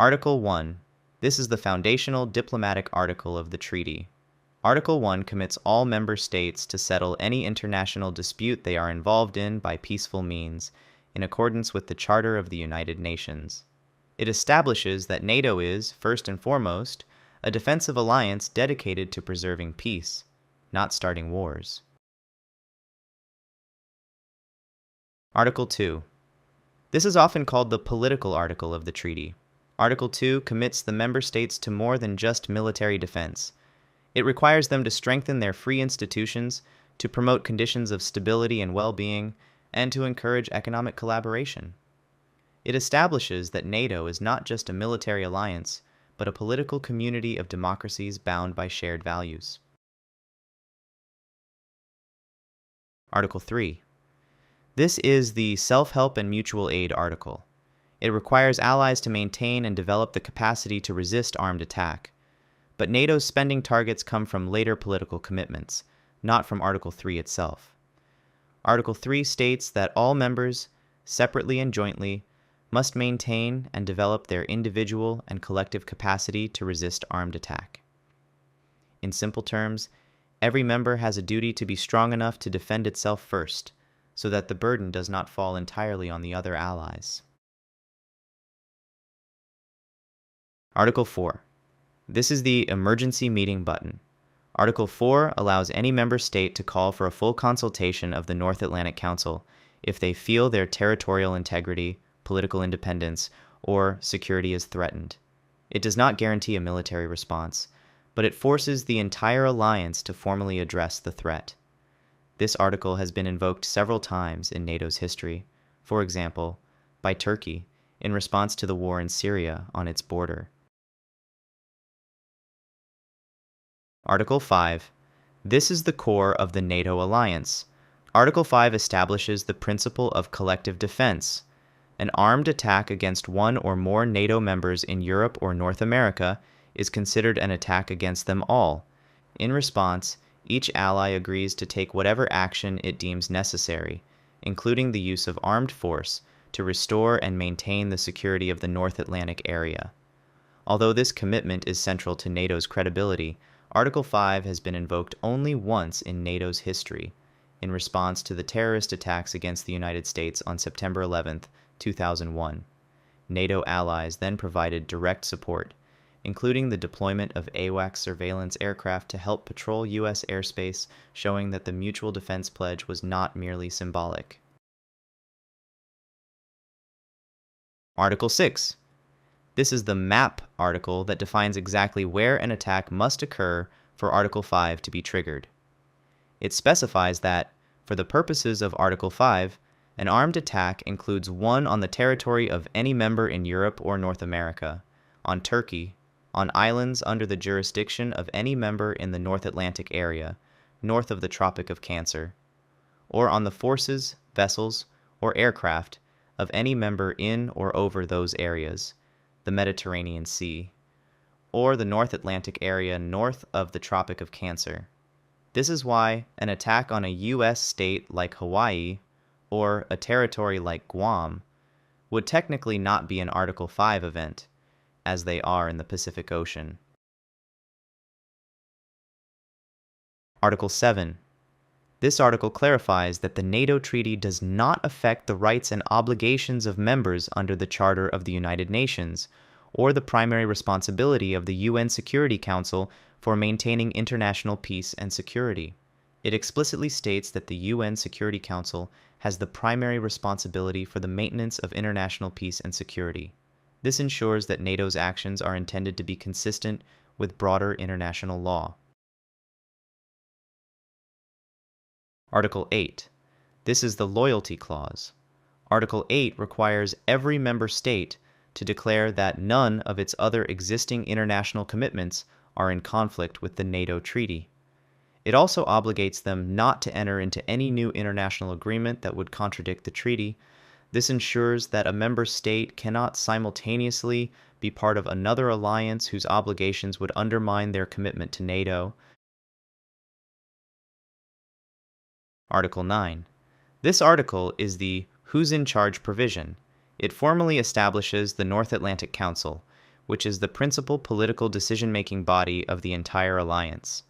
Article 1. This is the foundational diplomatic article of the treaty. Article 1 commits all member states to settle any international dispute they are involved in by peaceful means, in accordance with the Charter of the United Nations. It establishes that NATO is, first and foremost, a defensive alliance dedicated to preserving peace, not starting wars. Article 2. This is often called the political article of the treaty. Article 2 commits the member states to more than just military defense. It requires them to strengthen their free institutions, to promote conditions of stability and well-being, and to encourage economic collaboration. It establishes that NATO is not just a military alliance, but a political community of democracies bound by shared values. Article 3. This is the self-help and mutual aid article. It requires allies to maintain and develop the capacity to resist armed attack. But NATO's spending targets come from later political commitments, not from Article 3 itself. Article 3 states that all members, separately and jointly, must maintain and develop their individual and collective capacity to resist armed attack. In simple terms, every member has a duty to be strong enough to defend itself first, so that the burden does not fall entirely on the other allies. Article 4. This is the emergency meeting button. Article 4 allows any member state to call for a full consultation of the North Atlantic Council if they feel their territorial integrity, political independence, or security is threatened. It does not guarantee a military response, but it forces the entire alliance to formally address the threat. This article has been invoked several times in NATO's history, for example, by Turkey in response to the war in Syria on its border. Article 5. This is the core of the NATO alliance. Article 5 establishes the principle of collective defense. An armed attack against one or more NATO members in Europe or North America is considered an attack against them all. In response, each ally agrees to take whatever action it deems necessary, including the use of armed force, to restore and maintain the security of the North Atlantic area. Although this commitment is central to NATO's credibility, Article 5 has been invoked only once in NATO's history, in response to the terrorist attacks against the United States on September 11, 2001. NATO allies then provided direct support, including the deployment of AWACS surveillance aircraft to help patrol U.S. airspace, showing that the Mutual Defense Pledge was not merely symbolic. Article 6. This is the MAP article that defines exactly where an attack must occur for Article 5 to be triggered. It specifies that, for the purposes of Article 5, an armed attack includes one on the territory of any member in Europe or North America, on Turkey, on islands under the jurisdiction of any member in the North Atlantic area, north of the Tropic of Cancer, or on the forces, vessels, or aircraft of any member in or over those areas, the Mediterranean Sea, or the North Atlantic area north of the Tropic of Cancer. This is why an attack on a U.S. state like Hawaii, or a territory like Guam, would technically not be an Article 5 event, as they are in the Pacific Ocean. Article 7. This article clarifies that the NATO treaty does not affect the rights and obligations of members under the Charter of the United Nations, or the primary responsibility of the UN Security Council for maintaining international peace and security. It explicitly states that the UN Security Council has the primary responsibility for the maintenance of international peace and security. This ensures that NATO's actions are intended to be consistent with broader international law. Article 8. This is the Loyalty Clause. Article 8 requires every member state to declare that none of its other existing international commitments are in conflict with the NATO treaty. It also obligates them not to enter into any new international agreement that would contradict the treaty. This ensures that a member state cannot simultaneously be part of another alliance whose obligations would undermine their commitment to NATO. Article 9. This article is the Who's in Charge provision. It formally establishes the North Atlantic Council, which is the principal political decision-making body of the entire alliance.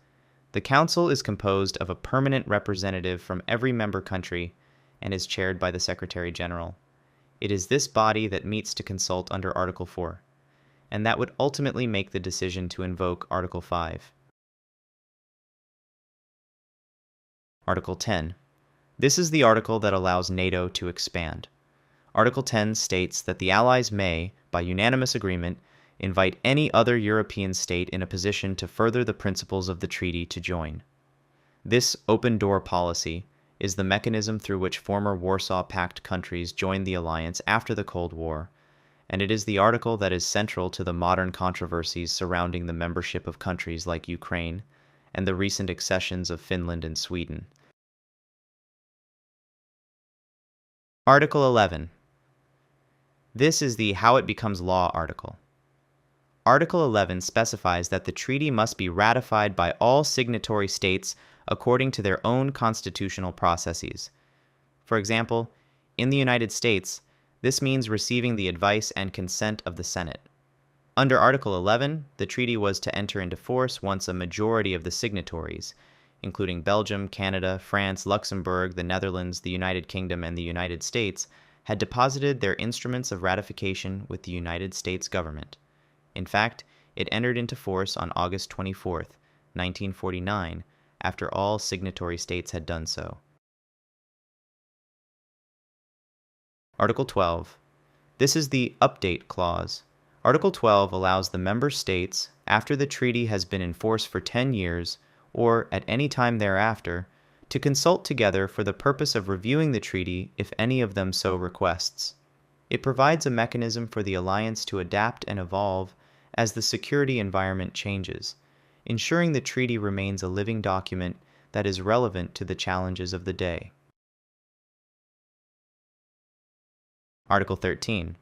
The Council is composed of a permanent representative from every member country and is chaired by the Secretary General. It is this body that meets to consult under Article 4, and that would ultimately make the decision to invoke Article 5. Article 10. This is the article that allows NATO to expand. Article 10 states that the Allies may, by unanimous agreement, invite any other European state in a position to further the principles of the treaty to join. This open-door policy is the mechanism through which former Warsaw Pact countries joined the alliance after the Cold War, and it is the article that is central to the modern controversies surrounding the membership of countries like Ukraine and the recent accessions of Finland and Sweden. Article 11. This is the How It Becomes Law article. Article 11 specifies that the treaty must be ratified by all signatory states according to their own constitutional processes. For example, in the United States, this means receiving the advice and consent of the Senate. Under Article 11, the treaty was to enter into force once a majority of the signatories, including Belgium, Canada, France, Luxembourg, the Netherlands, the United Kingdom, and the United States, had deposited their instruments of ratification with the United States government. In fact, it entered into force on August 24, 1949, after all signatory states had done so. Article 12. This is the Update Clause. Article 12 allows the member states, after the treaty has been in force for 10 years, or at any time thereafter, to consult together for the purpose of reviewing the treaty if any of them so requests. It provides a mechanism for the alliance to adapt and evolve as the security environment changes, ensuring the treaty remains a living document that is relevant to the challenges of the day. Article 13.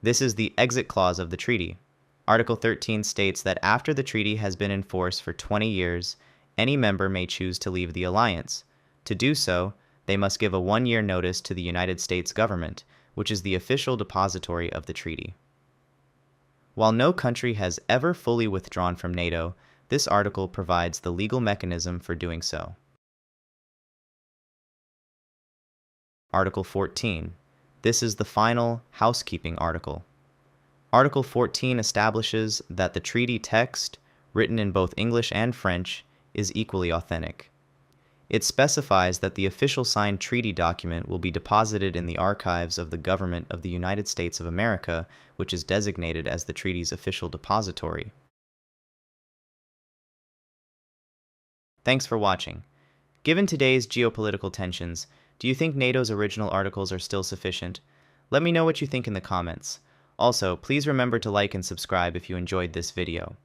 This is the Exit Clause of the treaty. Article 13 states that after the treaty has been in force for 20 years, any member may choose to leave the alliance. To do so, they must give a 1-year notice to the United States government, which is the official depository of the treaty. While no country has ever fully withdrawn from NATO, this article provides the legal mechanism for doing so. Article 14. This is the final housekeeping article. Article 14 establishes that the treaty text, written in both English and French, is equally authentic. It specifies that the official signed treaty document will be deposited in the archives of the government of the United States of America, which is designated as the treaty's official depository. Thanks for watching. Given today's geopolitical tensions, do you think NATO's original articles are still sufficient? Let me know what you think in the comments. Also, please remember to like and subscribe if you enjoyed this video.